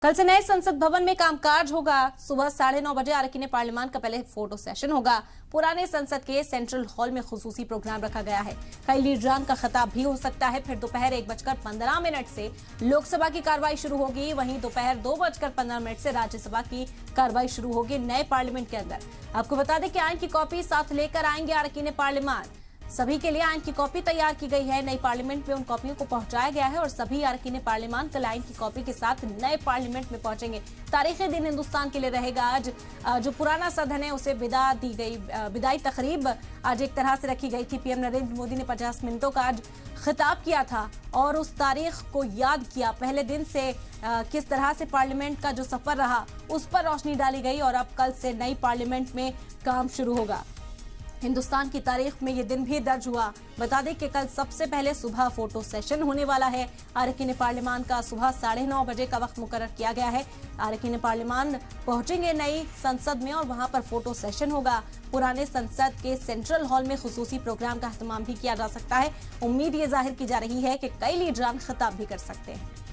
कल से नए संसद भवन में कामकाज होगा। सुबह 9:30 बजे अरकान पार्लियामान का पहले फोटो सेशन होगा। पुराने संसद के सेंट्रल हॉल में खुसूसी प्रोग्राम रखा गया है। कई लीडरान का खिताब भी हो सकता है। फिर दोपहर 1:15 से लोकसभा की कार्रवाई शुरू होगी। वहीं दोपहर 2:15 से राज्यसभा की कार्रवाई शुरू होगी नए पार्लियामेंट के अंदर। आपको बता दें कि आइन की कॉपी साथ लेकर आएंगे अरकान पार्लियामान। सभी के लिए आइन की कॉपी तैयार की गई है। नई पार्लियामेंट में उन कॉपियों को पहुंचाया गया है और सभी अरकान पार्लियामान कल आइन की कॉपी के साथ नए पार्लियामेंट में पहुंचेंगे। तारीखी दिन हिंदुस्तान के लिए रहेगा आज। जो पुराना सदन है उसे विदा दी गई। विदाई तकरीब आज एक तरह से रखी गई थी। पीएम नरेंद्र मोदी ने 50 मिनटों का आज खिताब किया था और उस तारीख को याद किया। पहले दिन से किस तरह से पार्लियामेंट का जो सफर रहा उस पर रोशनी डाली गई और अब कल से नई पार्लियामेंट में काम शुरू होगा। हिंदुस्तान की तारीख में ये दिन भी दर्ज हुआ। बता दें कि कल सबसे पहले सुबह फोटो सेशन होने वाला है। अरकान पार्लियामान का सुबह 9:30 बजे का वक्त मुकर्रर किया गया है। अरकान पार्लियामान पहुंचेंगे नई संसद में और वहां पर फोटो सेशन होगा। पुराने संसद के सेंट्रल हॉल में खुसूसी प्रोग्राम का एहतमाम भी किया जा सकता है। उम्मीद ये जाहिर की जा रही है कि कई लीडरान खिताब भी कर सकते हैं।